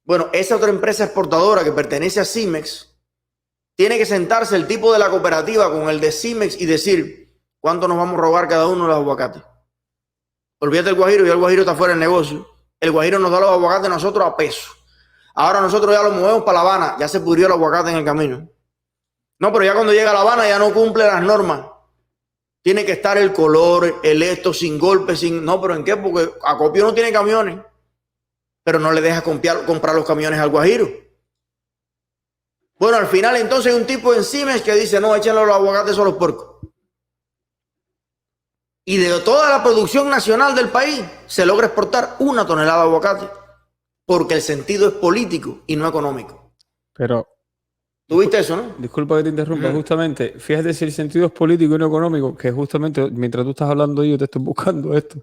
Bueno, esa otra empresa exportadora que pertenece a Cimex, tiene que sentarse el tipo de la cooperativa con el de Cimex y decir cuánto nos vamos a robar cada uno de los aguacates. Olvídate del guajiro, ya el guajiro está fuera del negocio. El guajiro nos da los aguacates a nosotros a peso. Ahora nosotros ya los movemos para La Habana, ya se pudrió el aguacate en el camino. No, pero ya cuando llega a La Habana ya no cumple las normas. Tiene que estar el color, el esto, sin golpe, sin... No, pero ¿en qué? Porque Acopio no tiene camiones. Pero no le deja comprar los camiones al guajiro. Bueno, al final entonces hay un tipo en Cimex que dice, no, échenle los aguacates a los puercos. Y de toda la producción nacional del país se logra exportar 1 tonelada de aguacate. Porque el sentido es político y no económico. Pero... ¿Tuviste eso, no? Disculpa que te interrumpa, justamente, fíjate si el sentido es político y no económico, que justamente mientras tú estás hablando yo te estoy buscando esto.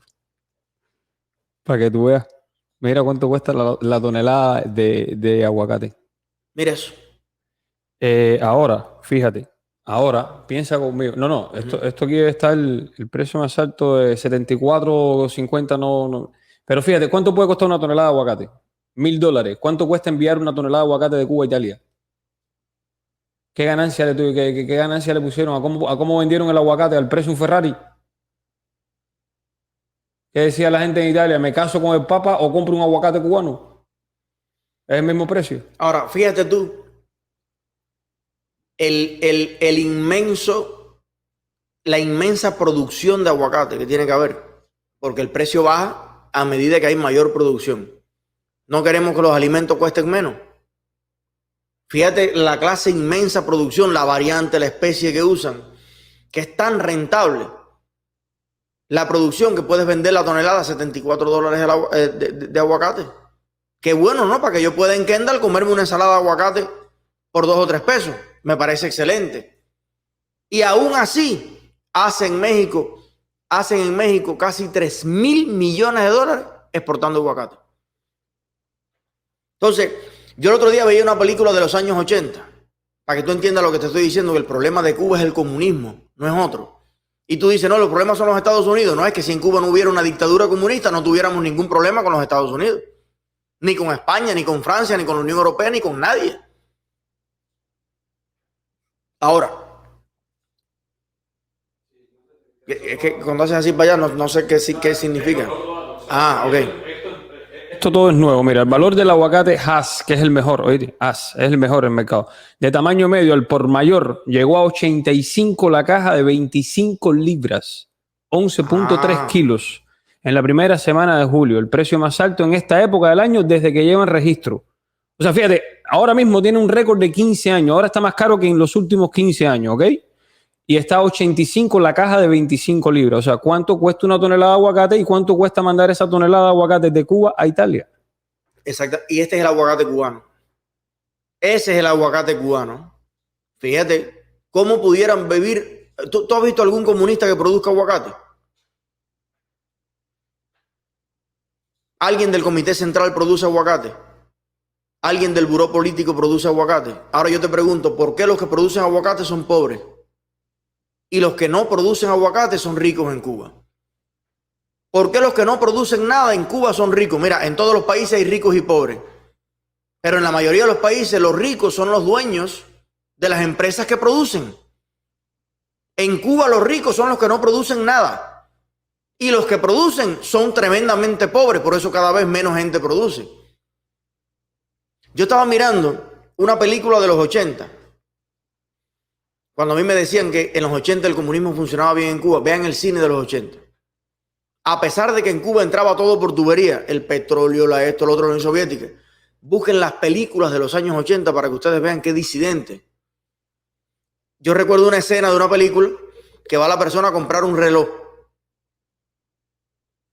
Para que tú veas. Mira cuánto cuesta la tonelada de aguacate. Mira eso. Ahora, fíjate, ahora piensa conmigo. No, esto aquí debe estar el precio más alto de 74.50, no. Pero fíjate, ¿cuánto puede costar una tonelada de aguacate? $1.000. ¿Cuánto cuesta enviar una tonelada de aguacate de Cuba a Italia? ¿Qué ganancia le pusieron? ¿A cómo vendieron el aguacate? ¿Al precio de un Ferrari? ¿Qué decía la gente en Italia? ¿Me caso con el Papa o compro un aguacate cubano? ¿Es el mismo precio? Ahora, fíjate tú, la inmensa producción de aguacate que tiene que haber, porque el precio baja a medida que hay mayor producción. No queremos que los alimentos cuesten menos. Fíjate la clase inmensa producción, la variante, la especie que usan, que es tan rentable. La producción que puedes vender la tonelada a $74 de aguacate. Qué bueno, ¿no? Para que yo pueda en Kendall comerme una ensalada de aguacate por 2 o 3 pesos. Me parece excelente. Y aún así, hacen en México casi $3.000 millones exportando aguacate. Entonces, yo el otro día veía una película de los años 80, para que tú entiendas lo que te estoy diciendo, que el problema de Cuba es el comunismo, no es otro. Y tú dices, no, los problemas son los Estados Unidos. No, es que si en Cuba no hubiera una dictadura comunista, no tuviéramos ningún problema con los Estados Unidos. Ni con España, ni con Francia, ni con la Unión Europea, ni con nadie. Ahora, es que cuando haces así para allá, no sé qué significa. Ok. Esto todo es nuevo. Mira, el valor del aguacate Hass, que es el mejor, oíste, Hass, es el mejor en el mercado. De tamaño medio, al por mayor, llegó a 85 la caja de 25 libras, 11.3 kilos. En la primera semana de julio, el precio más alto en esta época del año desde que llevan registro. O sea, fíjate, ahora mismo tiene un récord de 15 años. Ahora está más caro que en los últimos 15 años, ¿ok? Y está a 85 la caja de 25 libras. O sea, ¿cuánto cuesta una tonelada de aguacate y cuánto cuesta mandar esa tonelada de aguacate de Cuba a Italia? Exacto. Y este es el aguacate cubano. Ese es el aguacate cubano. Fíjate, ¿cómo pudieran vivir? ¿Tú has visto algún comunista que produzca aguacate? ¿Alguien del Comité Central produce aguacate? alguien del buró político produce aguacate. Ahora yo te pregunto, ¿por qué los que producen aguacate son pobres? Y los que no producen aguacate son ricos en Cuba. ¿Por qué los que no producen nada en Cuba son ricos? Mira, en todos los países hay ricos y pobres. Pero en la mayoría de los países los ricos son los dueños de las empresas que producen. En Cuba los ricos son los que no producen nada. Y los que producen son tremendamente pobres, por eso cada vez menos gente produce. Yo estaba mirando una película de los 80. Cuando a mí me decían que en los 80 el comunismo funcionaba bien en Cuba, vean el cine de los 80. A pesar de que en Cuba entraba todo por tubería, el petróleo, esto, lo otro, la Unión Soviética. Busquen las películas de los años 80 para que ustedes vean qué disidente. Yo recuerdo una escena de una película que va la persona a comprar un reloj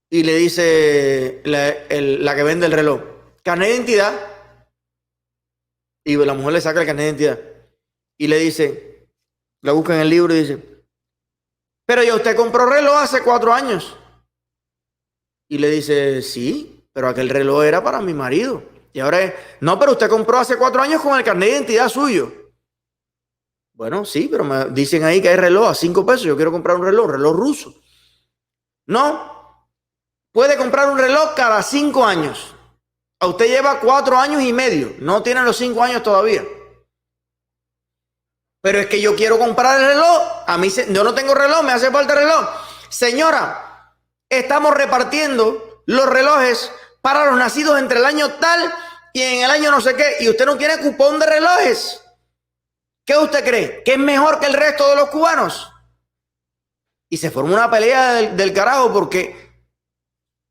y le dice la que vende el reloj, carnet de identidad, y la mujer le saca el carnet de identidad y le dice, la busca en el libro y dice, pero ya usted compró reloj hace 4 años. Y le dice, sí, pero aquel reloj era para mi marido. Y ahora es, no, pero usted compró hace 4 años con el carnet de identidad suyo. Bueno, sí, pero me dicen ahí que hay reloj a 5 pesos. Yo quiero comprar un reloj ruso. No, puede comprar un reloj cada 5 años. A usted lleva 4 años y medio. No tiene los 5 años todavía. Pero es que yo quiero comprar el reloj. A mí yo no tengo reloj, me hace falta reloj. Señora, estamos repartiendo los relojes para los nacidos entre el año tal y en el año no sé qué. Y usted no tiene cupón de relojes. ¿Qué usted cree? ¿Que es mejor que el resto de los cubanos? Y se formó una pelea del carajo porque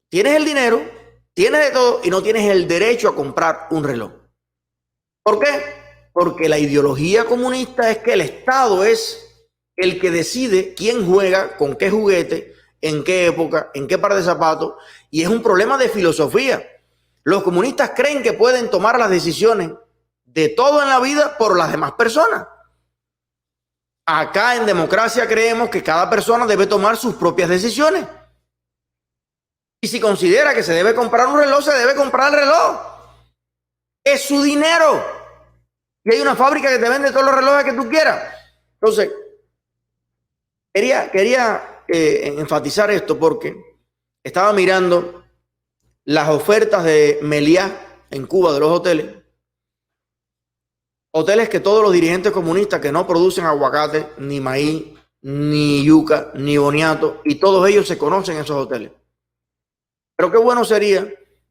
tienes el dinero, tienes de todo y no tienes el derecho a comprar un reloj. ¿Por qué? Porque la ideología comunista es que el Estado es el que decide quién juega, con qué juguete, en qué época, en qué par de zapatos. Y es un problema de filosofía. Los comunistas creen que pueden tomar las decisiones de todo en la vida por las demás personas. Acá en democracia creemos que cada persona debe tomar sus propias decisiones. Y si considera que se debe comprar un reloj, se debe comprar el reloj. Es su dinero. Y hay una fábrica que te vende todos los relojes que tú quieras. Entonces, quería enfatizar esto porque estaba mirando las ofertas de Meliá en Cuba de los hoteles. Hoteles que todos los dirigentes comunistas que no producen aguacate, ni maíz, ni yuca, ni boniato, y todos ellos se conocen en esos hoteles. Pero qué bueno sería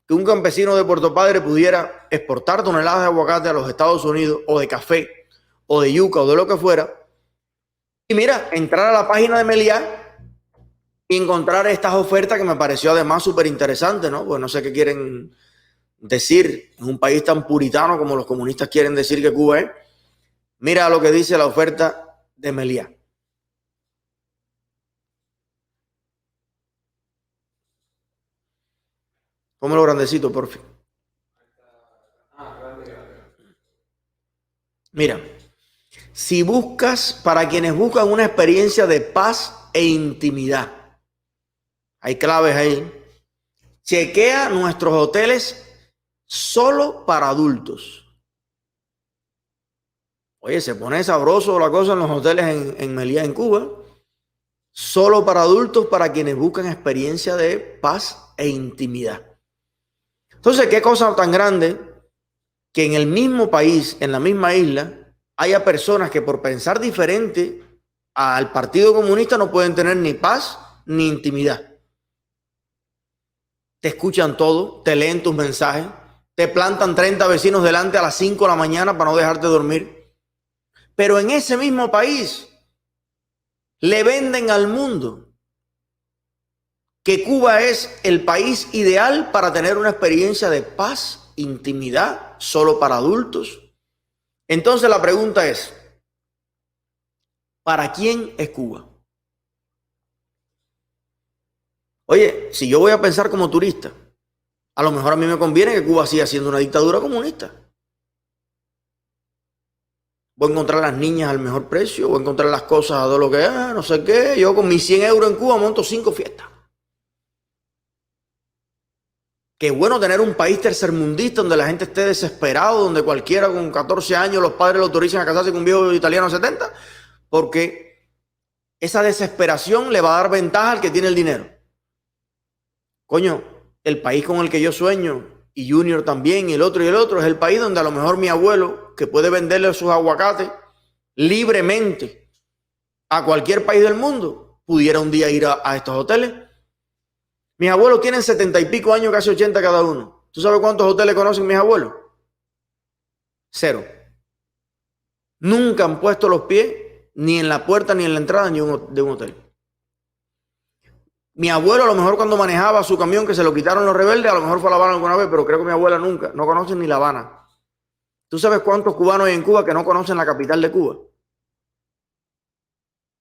que un campesino de Puerto Padre pudiera exportar toneladas de aguacate a los Estados Unidos, o de café, o de yuca, o de lo que fuera. Y mira, entrar a la página de Meliá y encontrar estas ofertas que me pareció además súper interesante, ¿no? Pues no sé qué quieren decir en un país tan puritano como los comunistas quieren decir que Cuba es. Mira lo que dice la oferta de Meliá. Póngalo grandecito, por fin. Mira, si buscas, para quienes buscan una experiencia de paz e intimidad, hay claves ahí. Chequea nuestros hoteles solo para adultos. Oye, se pone sabroso la cosa en los hoteles en Meliá, en Cuba. Solo para adultos, para quienes buscan experiencia de paz e intimidad. Entonces, qué cosa tan grande que en el mismo país, en la misma isla, haya personas que por pensar diferente al Partido Comunista no pueden tener ni paz ni intimidad. Te escuchan todo, te leen tus mensajes, te plantan 30 vecinos delante a las 5 de la mañana para no dejarte dormir. Pero en ese mismo país le venden al mundo que Cuba es el país ideal para tener una experiencia de paz, intimidad, solo para adultos. Entonces la pregunta es, ¿para quién es Cuba? Oye, si yo voy a pensar como turista, a lo mejor a mí me conviene que Cuba siga siendo una dictadura comunista. Voy a encontrar las niñas al mejor precio, voy a encontrar las cosas a todo lo que no sé qué. Yo con mis 100 euros en Cuba monto 5 fiestas. que es bueno tener un país tercermundista donde la gente esté desesperado, donde cualquiera con 14 años los padres lo autorizan a casarse con un viejo italiano de 70, porque esa desesperación le va a dar ventaja al que tiene el dinero. Coño, el país con el que yo sueño, y Junior también, y el otro, es el país donde a lo mejor mi abuelo, que puede venderle sus aguacates libremente a cualquier país del mundo, pudiera un día ir a estos hoteles. Mis abuelos tienen 70 y pico años, casi 80 cada uno. ¿Tú sabes cuántos hoteles conocen mis abuelos? 0. Nunca han puesto los pies ni en la puerta ni en la entrada de un hotel. Mi abuelo a lo mejor cuando manejaba su camión que se lo quitaron los rebeldes, a lo mejor fue a La Habana alguna vez, pero creo que mi abuela nunca, no conocen ni La Habana. ¿Tú sabes cuántos cubanos hay en Cuba que no conocen la capital de Cuba?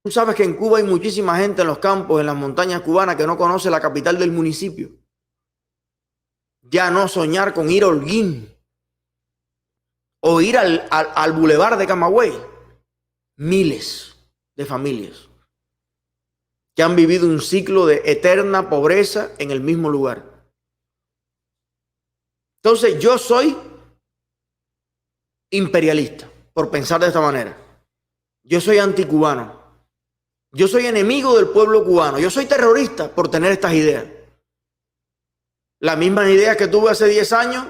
¿Tú sabes que en Cuba hay muchísima gente en los campos, en las montañas cubanas, que no conoce la capital del municipio? Ya no soñar con ir a Holguín o ir al bulevar de Camagüey. Miles de familias que han vivido un ciclo de eterna pobreza en el mismo lugar. Entonces yo soy imperialista por pensar de esta manera. Yo soy anticubano. Yo soy enemigo del pueblo cubano. Yo soy terrorista por tener estas ideas. Las mismas ideas que tuve hace 10 años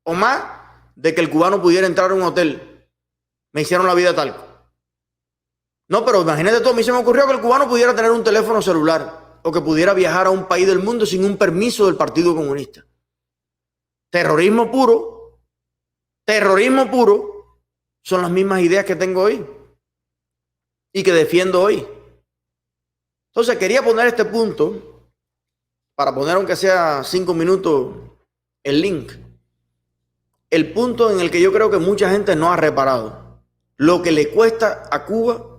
o más de que el cubano pudiera entrar a un hotel. Me hicieron la vida talco. No, pero imagínate tú, a mí se me ocurrió que el cubano pudiera tener un teléfono celular o que pudiera viajar a un país del mundo sin un permiso del Partido Comunista. Terrorismo puro son las mismas ideas que tengo hoy y que defiendo hoy. Entonces quería poner este punto para poner aunque sea 5 minutos el link. El punto en el que yo creo que mucha gente no ha reparado. Lo que le cuesta a Cuba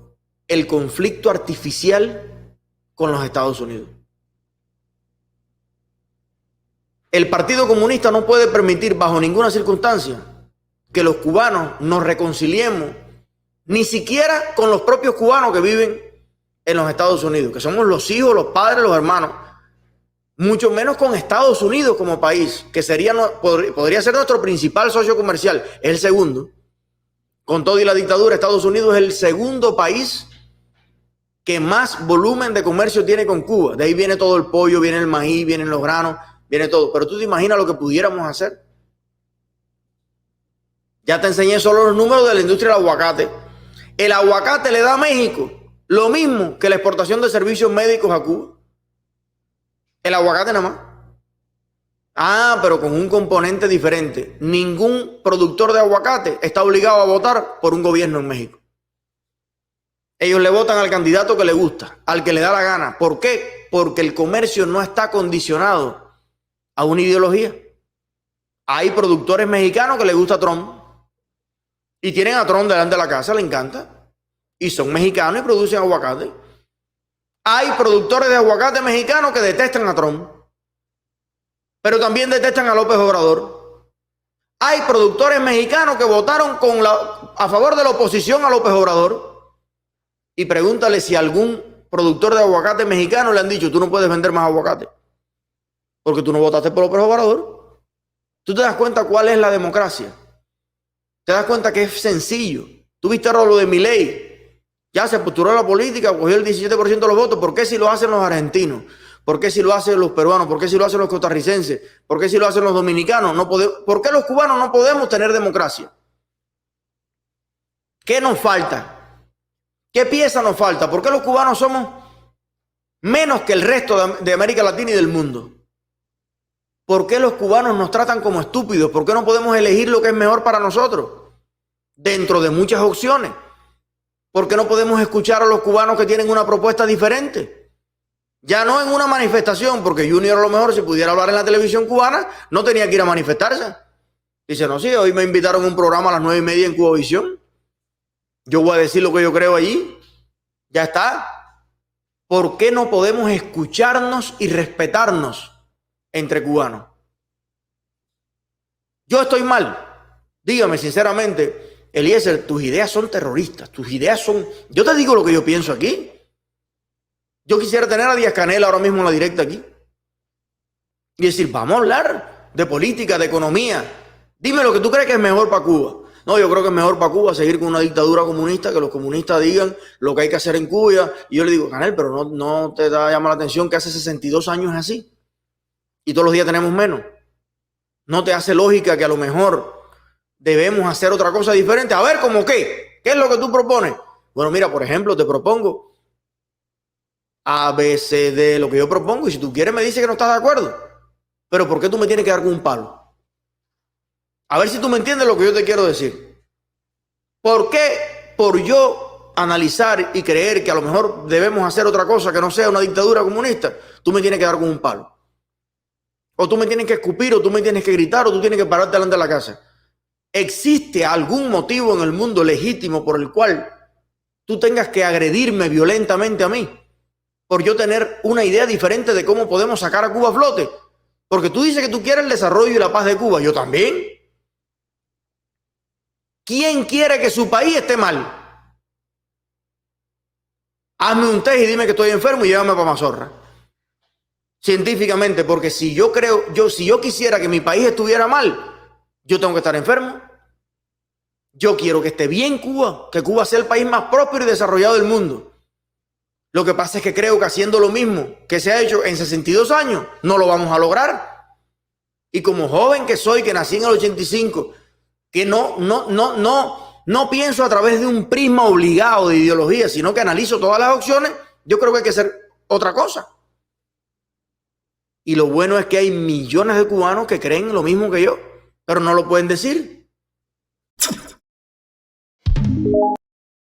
el conflicto artificial con los Estados Unidos. El Partido Comunista no puede permitir bajo ninguna circunstancia que los cubanos nos reconciliemos, ni siquiera con los propios cubanos que viven en los Estados Unidos, que somos los hijos, los padres, los hermanos, mucho menos con Estados Unidos como país, que podría ser nuestro principal socio comercial, es el segundo. Con todo y la dictadura, Estados Unidos es el segundo país que más volumen de comercio tiene con Cuba. De ahí viene todo el pollo, viene el maíz, vienen los granos, viene todo. Pero tú te imaginas lo que pudiéramos hacer. Ya te enseñé solo los números de la industria del aguacate. El aguacate le da a México lo mismo que la exportación de servicios médicos a Cuba. El aguacate nada más. Ah, pero con un componente diferente. Ningún productor de aguacate está obligado a votar por un gobierno en México. Ellos le votan al candidato que le gusta, al que le da la gana. ¿Por qué? Porque el comercio no está condicionado a una ideología. Hay productores mexicanos que les gusta Trump y tienen a Trump delante de la casa, le encanta. Y son mexicanos y producen aguacate. Hay productores de aguacate mexicanos que detestan a Trump, pero también detestan a López Obrador. Hay productores mexicanos que votaron a favor de la oposición a López Obrador. Y pregúntale si algún productor de aguacate mexicano le han dicho: tú no puedes vender más aguacate porque tú no votaste por López Obrador. ¿Tú te das cuenta cuál es la democracia? ¿Te das cuenta que es sencillo? ¿Tú viste lo de Milei? Ya se postuló a la política, cogió el 17% de los votos. ¿Por qué si lo hacen los argentinos? ¿Por qué si lo hacen los peruanos? ¿Por qué si lo hacen los costarricenses? ¿Por qué si lo hacen los dominicanos? ¿Por qué los cubanos no podemos tener democracia? ¿Qué nos falta? ¿Qué pieza nos falta? ¿Por qué los cubanos somos menos que el resto de América Latina y del mundo? ¿Por qué los cubanos nos tratan como estúpidos? ¿Por qué no podemos elegir lo que es mejor para nosotros? Dentro de muchas opciones. ¿Por qué no podemos escuchar a los cubanos que tienen una propuesta diferente? Ya no en una manifestación, porque Junior a lo mejor si pudiera hablar en la televisión cubana, no tenía que ir a manifestarse. Dice: no, sí, hoy me invitaron a un programa a las 9:30 en Cubavisión. Yo voy a decir lo que yo creo allí. Ya está. ¿Por qué no podemos escucharnos y respetarnos entre cubanos? Yo estoy mal. Dígame sinceramente, Eliezer, tus ideas son terroristas. Tus ideas son... Yo te digo lo que yo pienso aquí. Yo quisiera tener a Díaz-Canel ahora mismo en la directa aquí. y decir, vamos a hablar de política, de economía. Dime lo que tú crees que es mejor para Cuba. No, yo creo que es mejor para Cuba seguir con una dictadura comunista, que los comunistas digan lo que hay que hacer en Cuba. Y yo le digo, Canel, pero no te llama la atención que hace 62 años es así. Y todos los días tenemos menos. ¿No te hace lógica que a lo mejor debemos hacer otra cosa diferente? A ver, ¿cómo qué? ¿Qué es lo que tú propones? Bueno, mira, por ejemplo, te propongo A, B, C, D, lo que yo propongo. Y si tú quieres me dices que no estás de acuerdo. Pero ¿por qué tú me tienes que dar con un palo? A ver si tú me entiendes lo que yo te quiero decir. ¿Por qué por yo analizar y creer que a lo mejor debemos hacer otra cosa que no sea una dictadura comunista, tú me tienes que dar con un palo? O tú me tienes que escupir, o tú me tienes que gritar, o tú tienes que pararte delante de la casa. ¿Existe algún motivo en el mundo legítimo por el cual tú tengas que agredirme violentamente a mí por yo tener una idea diferente de cómo podemos sacar a Cuba a flote? Porque tú dices que tú quieres el desarrollo y la paz de Cuba. Yo también. ¿Quién quiere que su país esté mal? Hazme un test y dime que estoy enfermo y llévame para Mazorra. Científicamente, porque si yo quisiera que mi país estuviera mal, yo tengo que estar enfermo. Yo quiero que esté bien Cuba, que Cuba sea el país más próspero y desarrollado del mundo. Lo que pasa es que creo que haciendo lo mismo que se ha hecho en 62 años, no lo vamos a lograr. Y como joven que soy, que nací en el 85, que no pienso a través de un prisma obligado de ideología, sino que analizo todas las opciones, yo creo que hay que hacer otra cosa. Y lo bueno es que hay millones de cubanos que creen lo mismo que yo, pero no lo pueden decir.